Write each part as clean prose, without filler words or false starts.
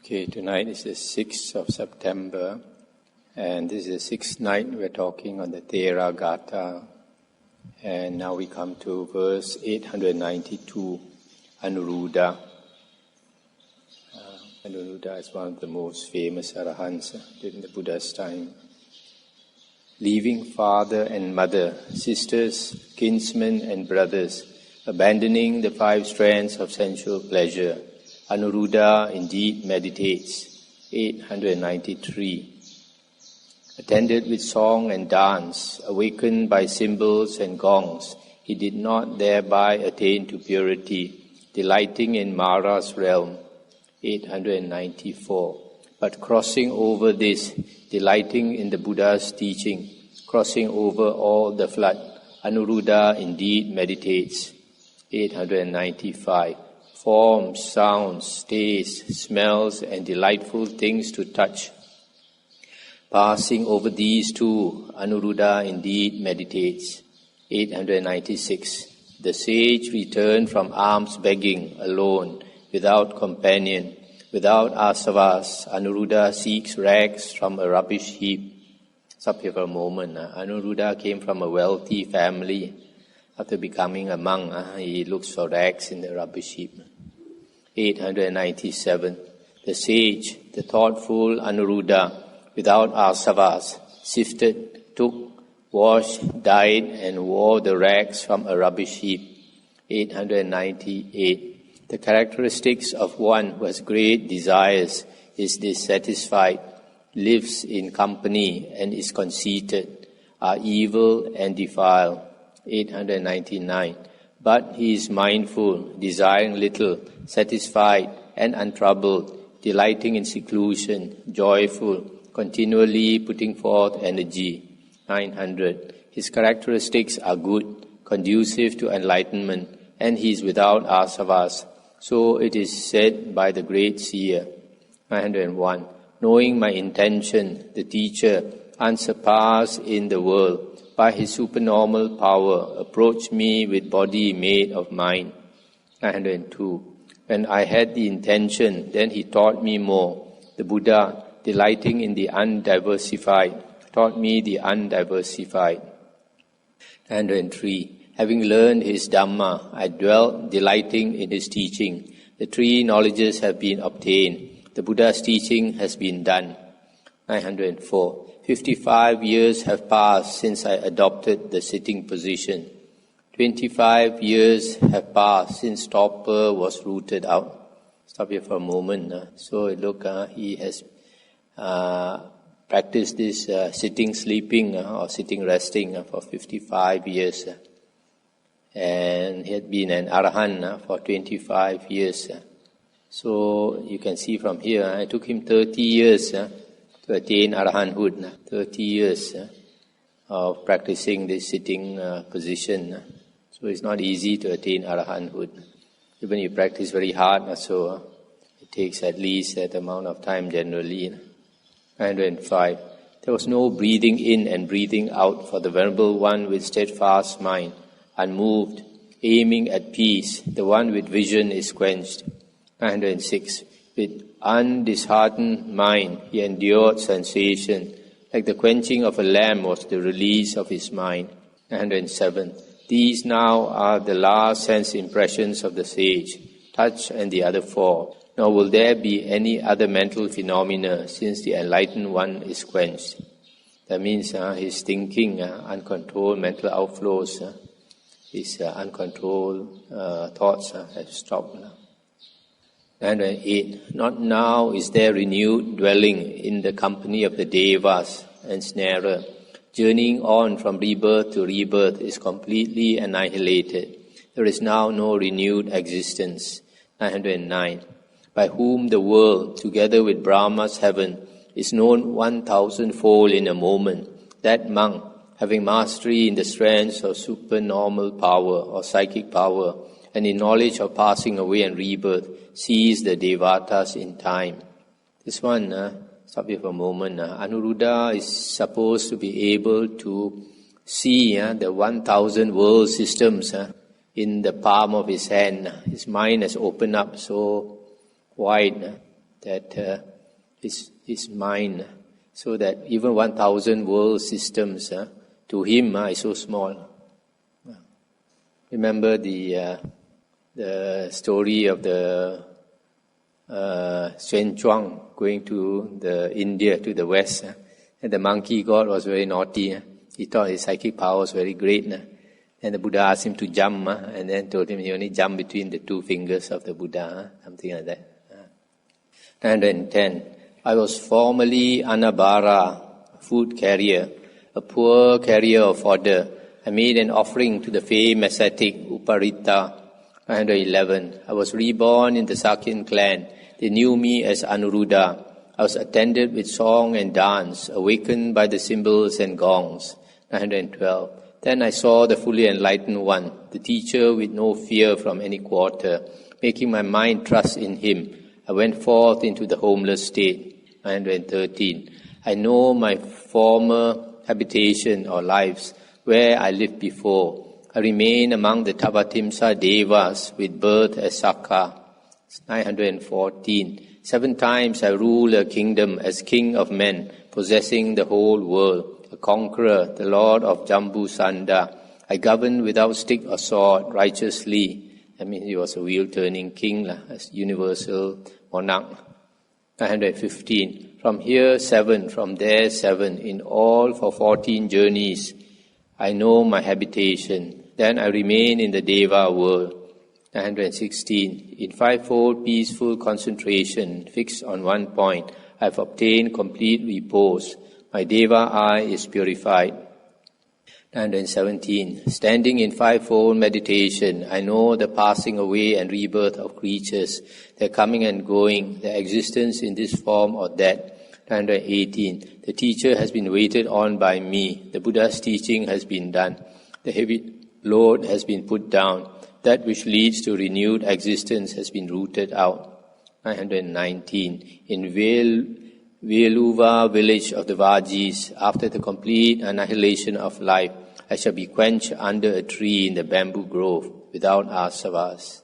Okay, tonight is the 6th of September, and this is the 6th night we're talking on the Theragatha, and now we come to verse 892, Anuruddha. Anuruddha is one of the most famous arahants during the Buddha's time. Leaving father and mother, sisters, kinsmen and brothers, abandoning the 5 strands of sensual pleasure, Anuruddha indeed meditates. 893. Attended with song and dance, awakened by cymbals and gongs, he did not thereby attain to purity, delighting in Mara's realm. 894. But crossing over this, delighting in the Buddha's teaching, crossing over all the flood, Anuruddha indeed meditates. 895. Forms, sounds, tastes, smells, and delightful things to touch. Passing over these too, Anuruddha indeed meditates. 896. The sage returned from alms begging alone, without companion, without asavas. Anuruddha seeks rags from a rubbish heap. Stop here for a moment. Anuruddha came from a wealthy family. After becoming a monk, he looks for rags in the rubbish heap. 897. The sage, the thoughtful Anuruddha, without asavas, sifted, took, washed, dyed, and wore the rags from a rubbish heap. 898. The characteristics of one who has great desires is dissatisfied, lives in company, and is conceited, are evil and defiled. 899. But he is mindful, desiring little, satisfied and untroubled, delighting in seclusion, joyful, continually putting forth energy. 900. His characteristics are good, conducive to enlightenment, and he is without asavas. So it is said by the great seer. 901. Knowing my intention, the teacher, unsurpassed in the world, by his supernormal power, approached me with body made of mine. 902. When I had the intention, then he taught me more. The Buddha, delighting in the undiversified, taught me the undiversified. 903. Having learned his Dhamma, I dwelt delighting in his teaching. The 3 knowledges have been obtained. The Buddha's teaching has been done. 904. 55 years have passed since I adopted the sitting position. 25 years have passed since torpor was rooted out. Stop here for a moment. So look, he has practiced this sitting, sleeping, or sitting, resting for 55 years. And he had been an arahant for 25 years. So you can see from here, it took him 30 years to attain arahanthood. 30 years of practicing this sitting position. So it's not easy to attain arahanthood. Even if you practice very hard, so it takes at least that amount of time generally. 905. There was no breathing in and breathing out for the Venerable One with steadfast mind, unmoved, aiming at peace. The one with vision is quenched. 906. With undisheartened mind, he endured sensation. Like the quenching of a lamb was the release of his mind. 907. These now are the last sense impressions of the sage, touch and the other 4. Nor will there be any other mental phenomena since the enlightened one is quenched. That means his thinking, uncontrolled mental outflows, his uncontrolled thoughts have stopped now. 908. Not now is there renewed dwelling in the company of the devas and snarer. Journeying on from rebirth to rebirth is completely annihilated. There is now no renewed existence. 909. By whom the world, together with Brahma's heaven, is known 1,000-fold in a moment. That monk, having mastery in the strands of supernormal power or psychic power, and in knowledge of passing away and rebirth, sees the devatas in time. This one, stop here for a moment. Anuruddha is supposed to be able to see the 1,000 world systems in the palm of his hand. His mind has opened up so wide. that his mind, so that even 1,000 world systems to him is so small. Remember the story of the Xuan Chuang going to the India, to the west, and the monkey god was very naughty. He thought his psychic power was very great. And the Buddha asked him to jump, and then told him he only jump between the two fingers of the Buddha, something like that. 910. I was formerly Anabara, food carrier, a poor carrier of fodder. I made an offering to the famed ascetic Uparita. 911. I was reborn in the Sakyan clan. They knew me as Anuruddha. I was attended with song and dance, awakened by the cymbals and gongs. 912. Then I saw the fully enlightened one, the teacher with no fear from any quarter, making my mind trust in him. I went forth into the homeless state. 913. I know my former habitation or lives, where I lived before. I remain among the Tavatimsa Devas with birth as Sakka. 914. 7 times I rule a kingdom as king of men, possessing the whole world. A conqueror, the lord of Jambu Sanda. I govern without stick or sword, righteously. I mean, he was a wheel-turning king, as universal monarch. 915. From here 7, from there 7, in all for 14 journeys. I know my habitation. Then I remain in the Deva world. 916. In 5-fold peaceful concentration, fixed on one point, I have obtained complete repose. My Deva eye is purified. 917. Standing in 5-fold meditation, I know the passing away and rebirth of creatures, their coming and going, their existence in this form or that. 918. The teacher has been waited on by me. The Buddha's teaching has been done. The heavy load has been put down. That which leads to renewed existence has been rooted out. 919. In Veluva village of the Vajis, after the complete annihilation of life, I shall be quenched under a tree in the bamboo grove without asavas.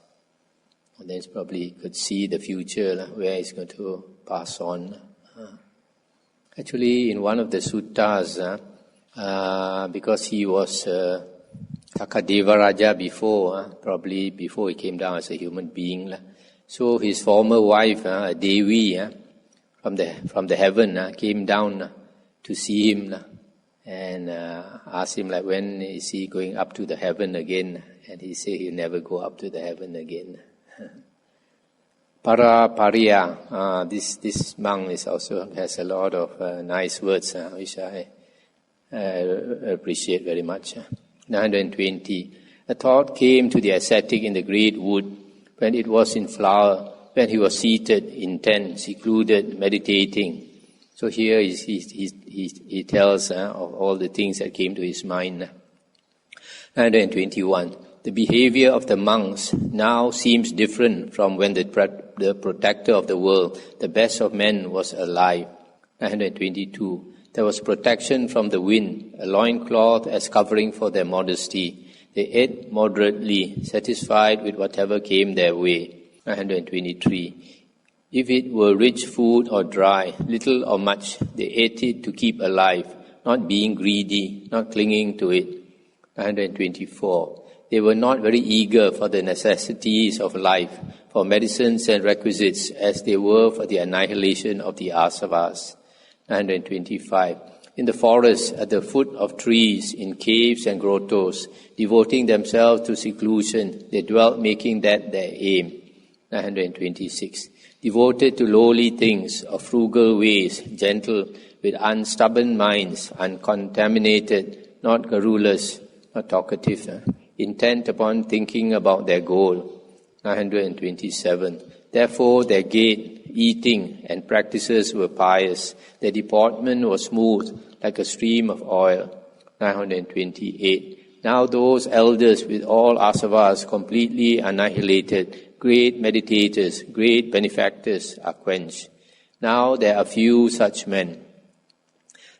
And then probably could see the future where it's going to pass on. Actually, in one of the suttas, because he was Kakadevaraja before, probably before he came down as a human being, so his former wife, Devi, from the heaven, came down to see him and asked him, when is he going up to the heaven again? And he said he'll never go up to the heaven again. Parapariya, this monk also has a lot of nice words, which I appreciate very much. 920. A thought came to the ascetic in the great wood when it was in flower, when he was seated, intent, secluded, meditating. So here he tells of all the things that came to his mind. 921. The behavior of the monks now seems different from when the protector of the world, the best of men, was alive. 922. There was protection from the wind, a loincloth as covering for their modesty. They ate moderately, satisfied with whatever came their way. 923. If it were rich food or dry, little or much, they ate it to keep alive, not being greedy, not clinging to it. 924. They were not very eager for the necessities of life, for medicines and requisites, as they were for the annihilation of the asavas. 925. In the forests, at the foot of trees, in caves and grottos, devoting themselves to seclusion, they dwelt, making that their aim. 926. Devoted to lowly things, of frugal ways, gentle, with unstubborn minds, uncontaminated, not garrulous, not talkative, intent upon thinking about their goal. 927. Therefore their gait, eating, and practices were pious. Their deportment was smooth, like a stream of oil. 928. Now those elders with all asavas completely annihilated, great meditators, great benefactors, are quenched. Now there are few such men.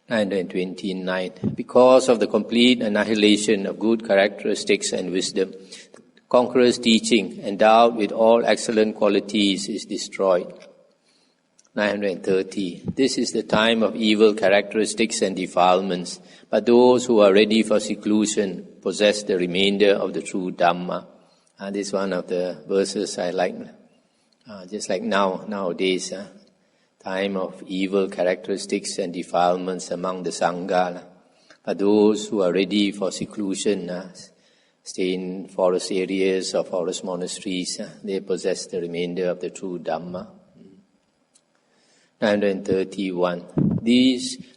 929. Because of the complete annihilation of good characteristics and wisdom, the conqueror's teaching, endowed with all excellent qualities, is destroyed. 930. This is the time of evil characteristics and defilements, but those who are ready for seclusion possess the remainder of the true Dhamma. This is one of the verses I like. Just like nowadays, time of evil characteristics and defilements among the Sangha. But those who are ready for seclusion, stay in forest areas or forest monasteries, they possess the remainder of the true Dhamma. 931.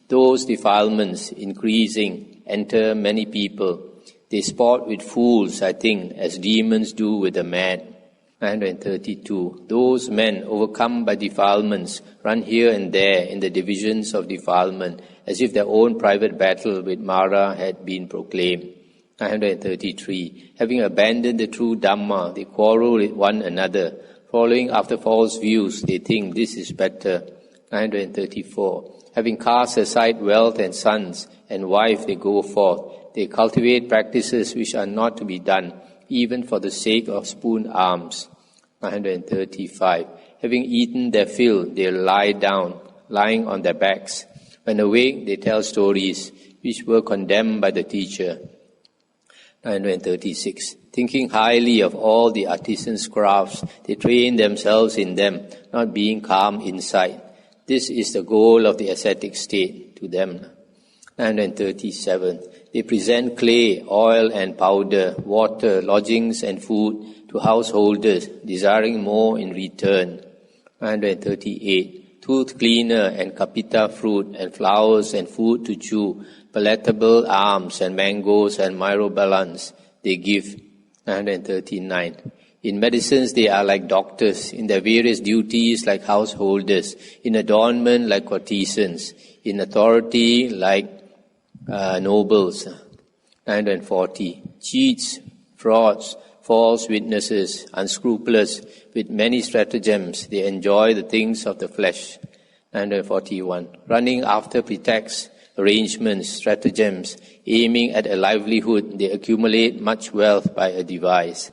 Those defilements increasing enter many people. They sport with fools, I think, as demons do with the mad. 932. Those men overcome by defilements run here and there in the divisions of defilement, as if their own private battle with Mara had been proclaimed. 933. Having abandoned the true Dhamma, they quarrel with one another. Following after false views, they think this is better. 934. Having cast aside wealth and sons and wife, they go forth. They cultivate practices which are not to be done, even for the sake of spoon alms. 935. Having eaten their fill, they lie down, lying on their backs. When awake, they tell stories which were condemned by the teacher. 936. Thinking highly of all the artisans' crafts, they train themselves in them, not being calm inside. This is the goal of the ascetic state to them. 937. They present clay, oil and powder, water, lodgings and food to householders, desiring more in return. 938. Tooth cleaner and kapita fruit and flowers and food to chew, palatable alms and mangoes and myrobalans they give. 939. In medicines they are like doctors, in their various duties like householders, in adornment like courtesans, in authority like nobles. 940. Cheats, frauds, false witnesses, unscrupulous, with many stratagems, they enjoy the things of the flesh. 941. Running after pretexts, arrangements, stratagems, aiming at a livelihood, they accumulate much wealth by a device.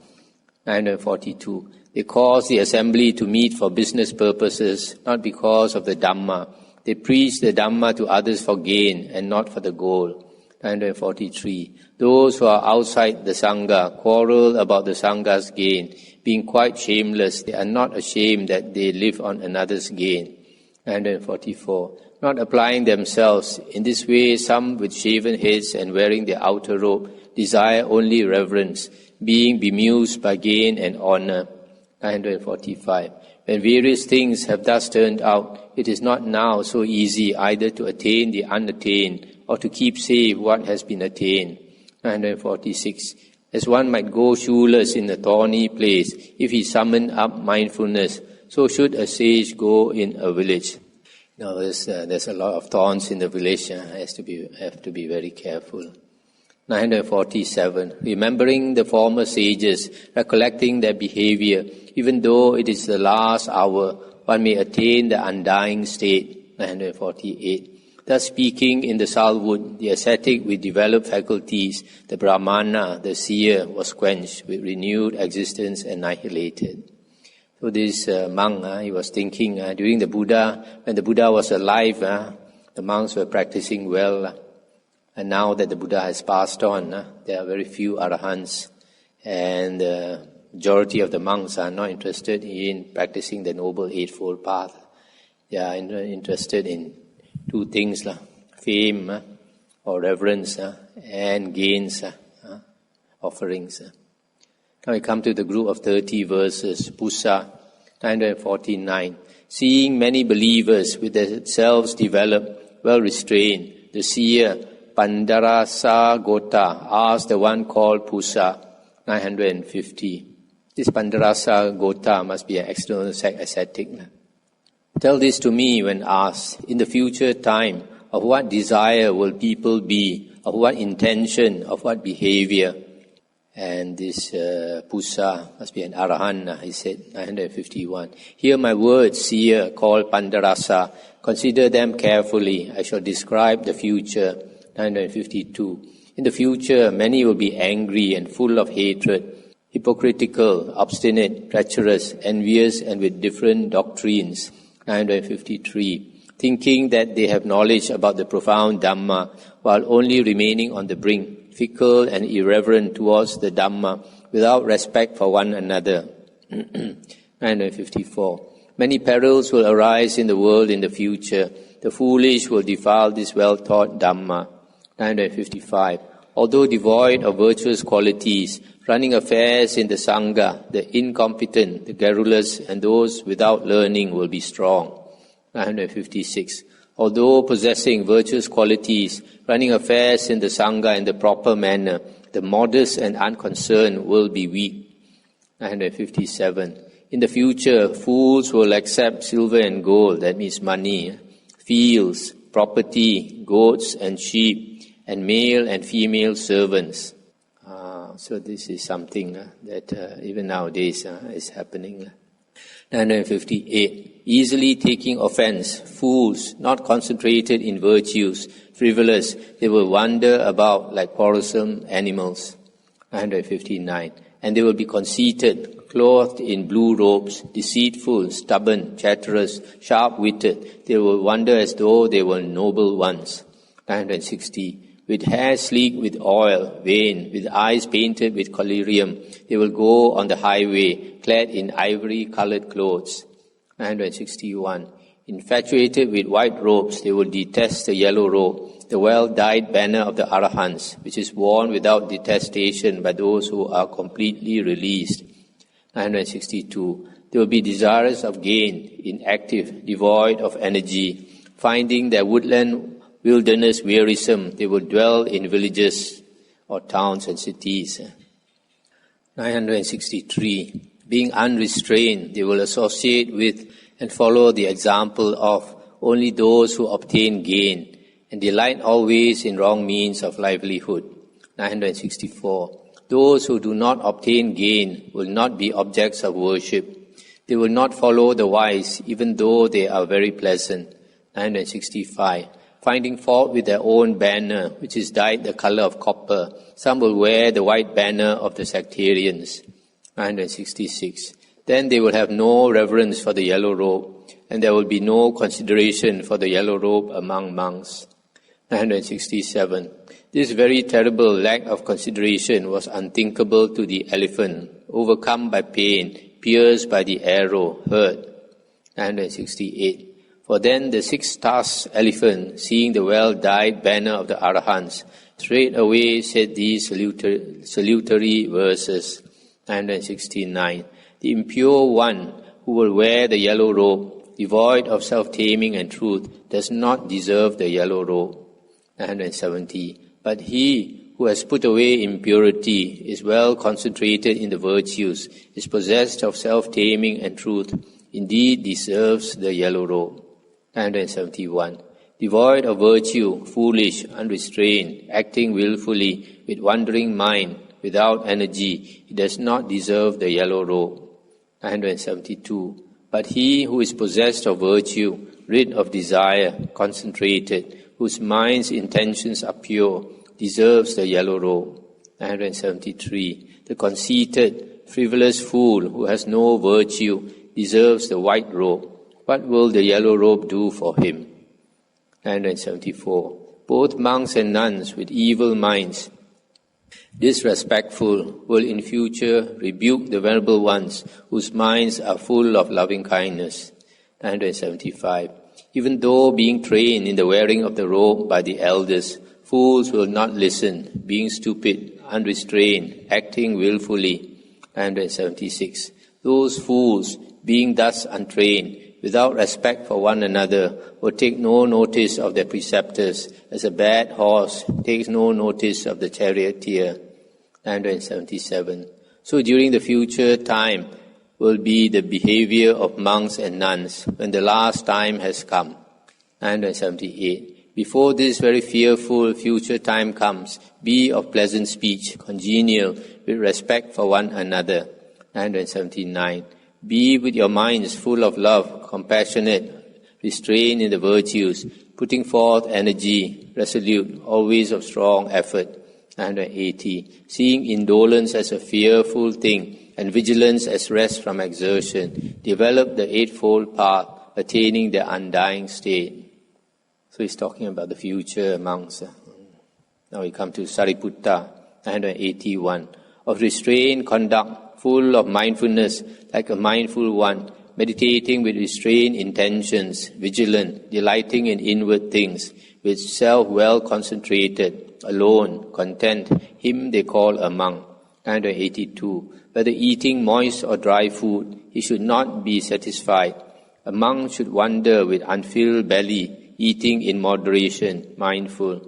942. They cause the assembly to meet for business purposes, not because of the Dhamma. They preach the Dhamma to others for gain and not for the goal. 943. Those who are outside the Sangha quarrel about the Sangha's gain. Being quite shameless, they are not ashamed that they live on another's gain. 944. Not applying themselves. In this way, some with shaven heads and wearing their outer robe desire only reverence, being bemused by gain and honor. 945. When various things have thus turned out, it is not now so easy either to attain the unattained or to keep safe what has been attained. 946. As one might go shoeless in a thorny place if he summoned up mindfulness, so should a sage go in a village. Now there's a lot of thorns in the village. Have to be very careful. 947. Remembering the former sages, recollecting their behavior, even though it is the last hour, one may attain the undying state. 948. Thus speaking in the Salwood, the ascetic with developed faculties, the Brahmana, the seer, was quenched, with renewed existence annihilated. So this monk, he was thinking during the Buddha, when the Buddha was alive, the monks were practicing well. And now that the Buddha has passed on, there are very few arahants, and the majority of the monks are not interested in practicing the Noble Eightfold Path. They are interested in two things, fame or reverence and gains, offerings. Now we come to the group of 30 verses, Pusa, 949. Seeing many believers with themselves developed, well restrained, the seer Pandarasa Gota asked the one called Pusa, 950. This Pandarasa Gota must be an external ascetic. Tell this to me when asked, in the future time, of what desire will people be, of what intention, of what behavior? And this Pusa must be an Arahant, he said, 951. Hear my words, seer, called Pandarasa. Consider them carefully. I shall describe the future. 952. In the future, many will be angry and full of hatred, hypocritical, obstinate, treacherous, envious, and with different doctrines. 953. Thinking that they have knowledge about the profound Dhamma while only remaining on the brink, fickle and irreverent towards the Dhamma without respect for one another. 954. Many perils will arise in the world in the future. The foolish will defile this well-taught Dhamma. 955. Although devoid of virtuous qualities, running affairs in the Sangha, the incompetent, the garrulous, and those without learning will be strong. 956. Although possessing virtuous qualities, running affairs in the Sangha in the proper manner, the modest and unconcerned will be weak. 957. In the future, fools will accept silver and gold, that means money, fields, property, goats and sheep, and male and female servants. So this is something that even nowadays is happening. 958. Easily taking offense, fools, not concentrated in virtues, frivolous, they will wander about like quarrelsome animals. 959. And they will be conceited, clothed in blue robes, deceitful, stubborn, chatterous, sharp-witted. They will wander as though they were noble ones. 960. With hair sleeked with oil, vain, with eyes painted with collyrium, they will go on the highway, clad in ivory-colored clothes. 961. Infatuated with white robes, they will detest the yellow robe, the well-dyed banner of the Arahants, which is worn without detestation by those who are completely released. 962. They will be desirous of gain, inactive, devoid of energy. Finding their woodland wilderness wearisome, they will dwell in villages or towns and cities. 963. Being unrestrained, they will associate with and follow the example of only those who obtain gain and delight always in wrong means of livelihood. 964. Those who do not obtain gain will not be objects of worship. They will not follow the wise, even though they are very pleasant. 965. Finding fault with their own banner, which is dyed the color of copper, some will wear the white banner of the sectarians. 966. Then they will have no reverence for the yellow robe, and there will be no consideration for the yellow robe among monks. 967. This very terrible lack of consideration was unthinkable to the elephant, overcome by pain, pierced by the arrow, hurt. 968. For then the six-tusked elephant, seeing the well-dyed banner of the Arahants, straightway said these salutary verses. 969. The impure one who will wear the yellow robe, devoid of self-taming and truth, does not deserve the yellow robe. 970. But he who has put away impurity, is well concentrated in the virtues, is possessed of self-taming and truth, indeed deserves the yellow robe. 971. Devoid of virtue, foolish, unrestrained, acting willfully, with wandering mind, without energy, he does not deserve the yellow robe. 972. But he who is possessed of virtue, rid of desire, concentrated, whose mind's intentions are pure, deserves the yellow robe. 973. The conceited, frivolous fool who has no virtue deserves the white robe. What will the yellow robe do for him? 974. Both monks and nuns with evil minds, disrespectful, will in future rebuke the venerable ones whose minds are full of loving kindness. 975. Even though being trained in the wearing of the robe by the elders, fools will not listen, being stupid, unrestrained, acting willfully. 976. Those fools, being thus untrained, without respect for one another, will take no notice of their preceptors, as a bad horse takes no notice of the charioteer. 977. So during the future time will be the behavior of monks and nuns when the last time has come. 978. Before this very fearful future time comes, be of pleasant speech, congenial, with respect for one another. 979. Be with your minds full of love, compassionate, restrained in the virtues, putting forth energy, resolute, always of strong effort. 980. Seeing indolence as a fearful thing, and vigilance as rest from exertion, develop the eightfold path attaining the undying state. So he's talking about the future monks. Now we come to Sariputta, 981. Of restrained conduct, full of mindfulness, like a mindful one, meditating with restrained intentions, vigilant, delighting in inward things, with self well concentrated, alone, content, him they call a monk. 982. Whether eating moist or dry food, he should not be satisfied. A monk should wander with unfilled belly, eating in moderation, mindful.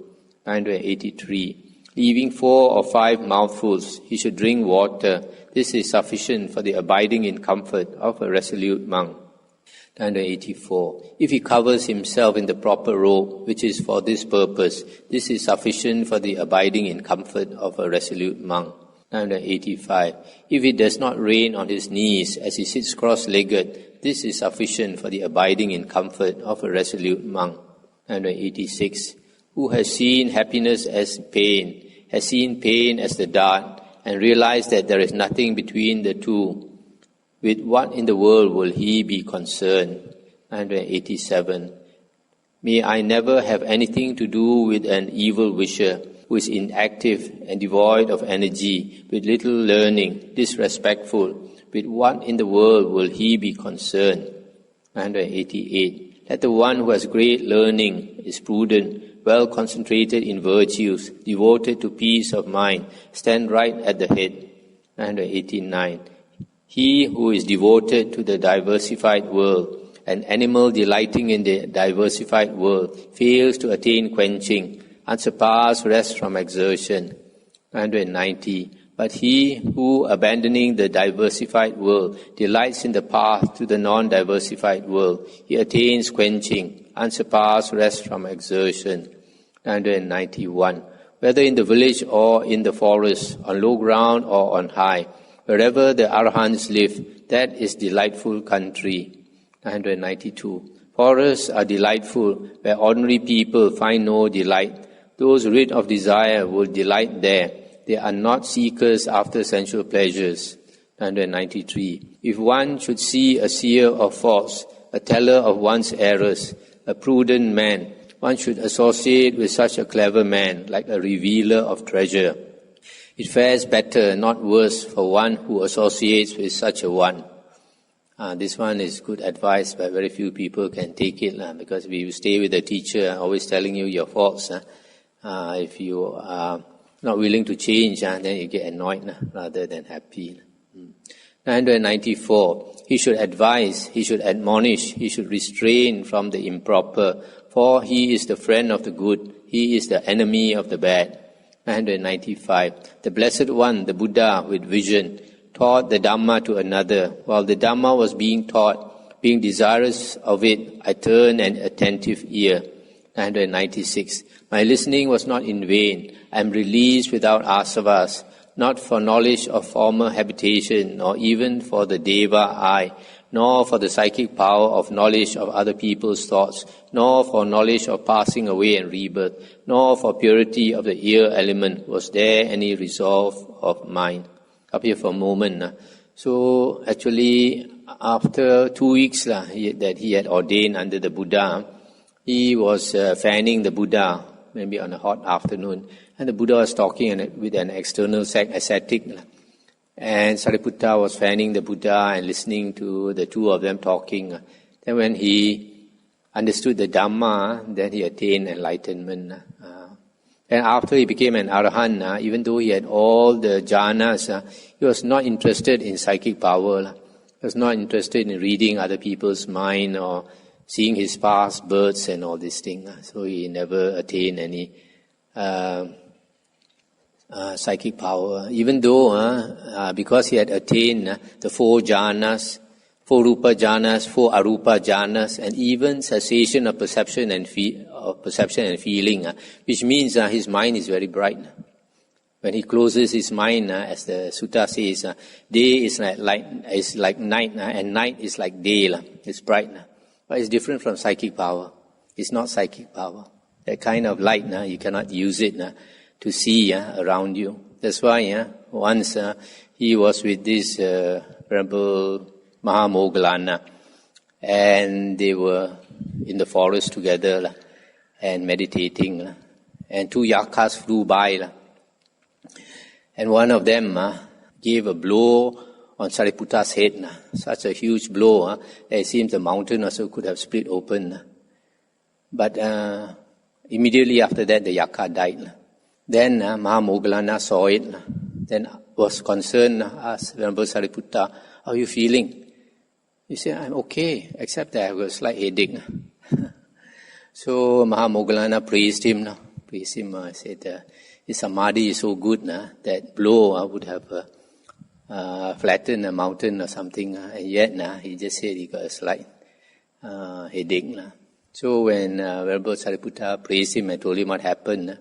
983. Leaving 4 or 5 mouthfuls, he should drink water. This is sufficient for the abiding in comfort of a resolute monk. 984. If he covers himself in the proper robe, which is for this purpose, this is sufficient for the abiding in comfort of a resolute monk. 985. If it does not rain on his knees as he sits cross-legged, this is sufficient for the abiding in comfort of a resolute monk. 986. Who has seen happiness as pain, has seen pain as the dart, and realized that there is nothing between the two, with what in the world will he be concerned? 987. May I never have anything to do with an evil wisher, who is inactive and devoid of energy, with little learning, disrespectful. With what in the world will he be concerned? 988. Let the one who has great learning, is prudent, well concentrated in virtues, devoted to peace of mind, stand right at the head. 989. He who is devoted to the diversified world, an animal delighting in the diversified world, fails to attain quenching, unsurpassed rest from exertion. 990. But he who, abandoning the diversified world, delights in the path to the non-diversified world, he attains quenching, unsurpassed rest from exertion. 991. Whether in the village or in the forest, on low ground or on high, wherever the Arahants live, that is delightful country. 992. Forests are delightful, where ordinary people find no delight. Those rid of desire will delight there. They are not seekers after sensual pleasures. 993. If one should see a seer of faults, a teller of one's errors, a prudent man, one should associate with such a clever man, like a revealer of treasure. It fares better, not worse, for one who associates with such a one. This one is good advice, but very few people can take it, because if you stay with the teacher, always telling you your faults, if you are not willing to change, then you get annoyed rather than happy. 994. He should advise, he should admonish, he should restrain from the improper, for he is the friend of the good, he is the enemy of the bad. 995. The Blessed One, the Buddha with vision, taught the Dhamma to another. While the Dhamma was being taught, being desirous of it, I turned an attentive ear. 996. My listening was not in vain. I am released without asavas, not for knowledge of former habitation, nor even for the deva eye, nor for the psychic power of knowledge of other people's thoughts, nor for knowledge of passing away and rebirth, nor for purity of the ear element was there any resolve of mind. Up here for a moment. So actually, after 2 weeks that he had ordained under the Buddha, he was fanning the Buddha, maybe on a hot afternoon, and the Buddha was talking with an external ascetic. And Sariputta was fanning the Buddha and listening to the two of them talking. Then when he understood the Dhamma, then he attained enlightenment. And after he became an Arahant, even though he had all the jhanas, he was not interested in psychic power. He was not interested in reading other people's mind or seeing his past births and all these things. So he never attained any psychic power. Even though, because he had attained the 4 jhanas, 4 rupa jhanas, 4 arupa jhanas, and even cessation of perception and feeling, which means his mind is very bright. When he closes his mind, as the sutta says, day is like night, and night is like day. It's bright. But it's different from psychic power. It's not psychic power. That kind of light, you cannot use it to see around you. That's why once he was with this Venerable Mahamoggallana, and they were in the forest together and meditating. And two yakas flew by. And one of them gave a blow on Sariputta's head. Such a huge blow that it seems the mountain also could have split open. But immediately after that, the yaka died. Then Mahamoggallana saw it. Then was concerned, asked Venerable Sariputta, how are you feeling? He said, I'm okay, except that I have a slight headache. So Mahamoggallana praised him. Said, his samadhi is so good that blow would have flattened a mountain or something. And yet he just said he got a slight headache. So when Venerable Sariputta praised him and told him what happened,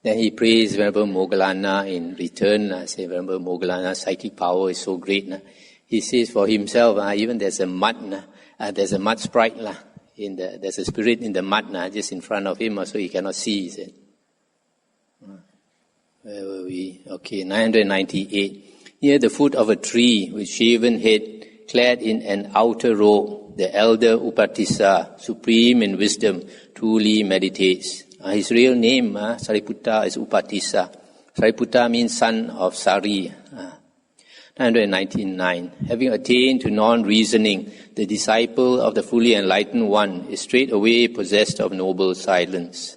then he praised Venerable Moggallana in return. Said, Venerable Moggallana's psychic power is so great. He says for himself, even there's a mud sprite. There's a spirit in the mud just in front of him, so he cannot see. He said. Where were we? Okay, 998. Near the foot of a tree with shaven head, clad in an outer robe, the elder Upatissa, supreme in wisdom, truly meditates. His real name, Sariputta, is Upatissa. Sariputta means son of Sari. 999. Having attained to non-reasoning, the disciple of the fully enlightened one is straightway possessed of noble silence.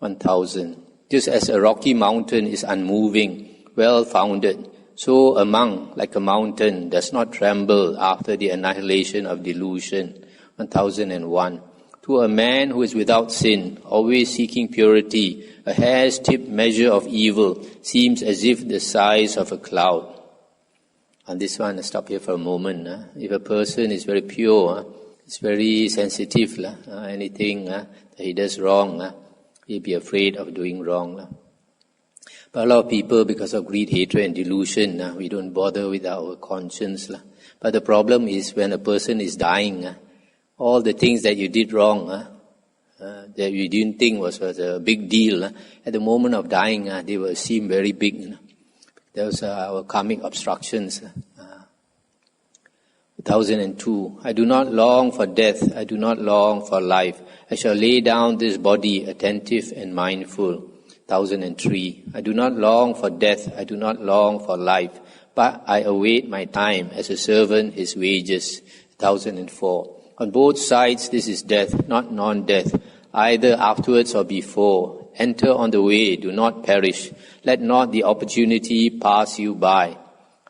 1000. Just as a rocky mountain is unmoving, well-founded, so a monk, like a mountain, does not tremble after the annihilation of delusion. 1001. To a man who is without sin, always seeking purity, a hair's tip measure of evil seems as if the size of a cloud. And this one, I'll stop here for a moment. If a person is very pure, it's very sensitive. Anything that he does wrong, he'll be afraid of doing wrong. But a lot of people, because of greed, hatred and delusion, we don't bother with our conscience. But the problem is when a person is dying, all the things that you did wrong, that you didn't think was a big deal, at the moment of dying, they will seem very big. Those are our karmic obstructions. 1002. I do not long for death. I do not long for life. I shall lay down this body attentive and mindful. 1003. I do not long for death. I do not long for life. But I await my time as a servant his wages. 1004. On both sides this is death, not non-death, either afterwards or before. Enter on the way, do not perish. Let not the opportunity pass you by.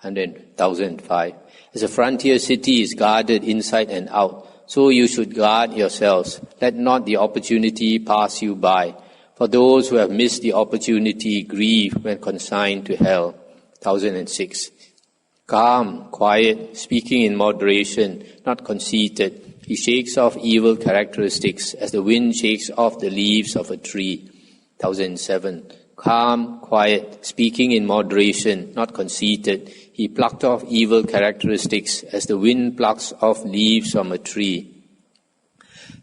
1005. As a frontier city is guarded inside and out, so you should guard yourselves. Let not the opportunity pass you by. For those who have missed the opportunity grieve when consigned to hell. 1006. Calm, quiet, speaking in moderation, not conceited. He shakes off evil characteristics as the wind shakes off the leaves of a tree. 1007. Calm, quiet, speaking in moderation, not conceited. He plucked off evil characteristics as the wind plucks off leaves from a tree.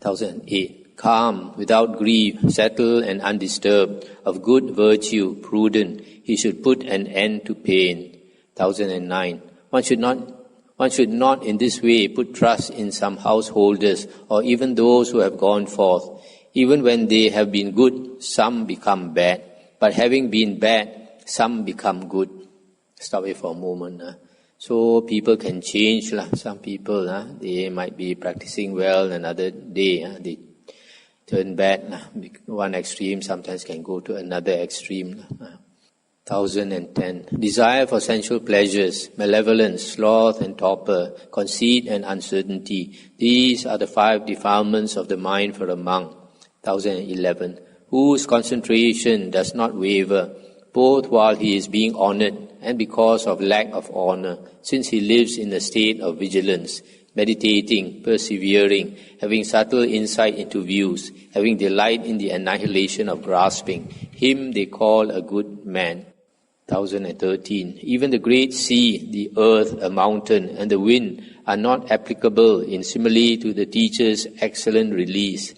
1008. Calm, without grief, settled and undisturbed, of good virtue, prudent, he should put an end to pain. 1009. One should not in this way put trust in some householders or even those who have gone forth. Even when they have been good, some become bad. But having been bad, some become good. Stop here for a moment. So people can change. Some people, they might be practicing well, another day they turn bad. One extreme sometimes can go to another extreme. 1010. Desire for sensual pleasures, malevolence, sloth and torpor, conceit and uncertainty. These are the 5 defilements of the mind for a monk. 1011. Whose concentration does not waver, both while he is being honored and because of lack of honor, since he lives in a state of vigilance, meditating, persevering, having subtle insight into views, having delight in the annihilation of grasping. Him they call a good man. 1013. Even the great sea, the earth, a mountain, and the wind are not applicable in simile to the teacher's excellent release.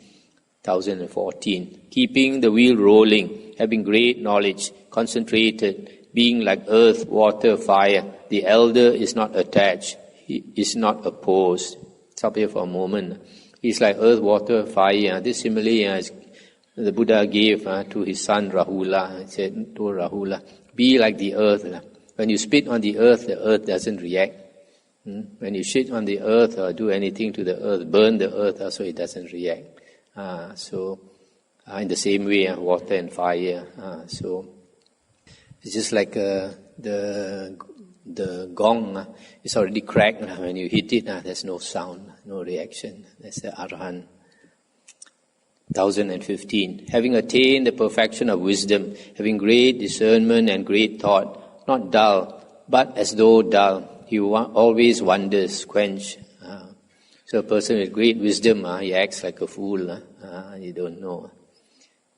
1014. Keeping the wheel rolling, having great knowledge, concentrated, being like earth, water, fire, the elder is not attached, he is not opposed. Stop here for a moment. It's like earth, water, fire. This simile the Buddha gave to his son Rahula. He said to Rahula, be like the earth. When you spit on the earth doesn't react. When you shit on the earth or do anything to the earth, burn the earth, so it doesn't react. In the same way, water and fire. So it's just like the gong is already cracked. When you hit it, there's no sound, no reaction. That's the Arahant. 1015. Having attained the perfection of wisdom, having great discernment and great thought, not dull, but as though dull, he always wonders, quench. So a person with great wisdom, he acts like a fool. You don't know.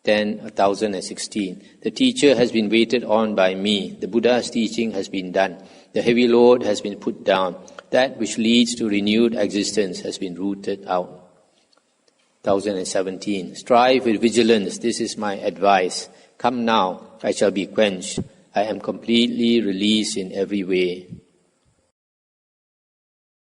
1016. The teacher has been waited on by me. The Buddha's teaching has been done. The heavy load has been put down. That which leads to renewed existence has been rooted out. 1017. Strive with vigilance. This is my advice. Come now, I shall be quenched. I am completely released in every way.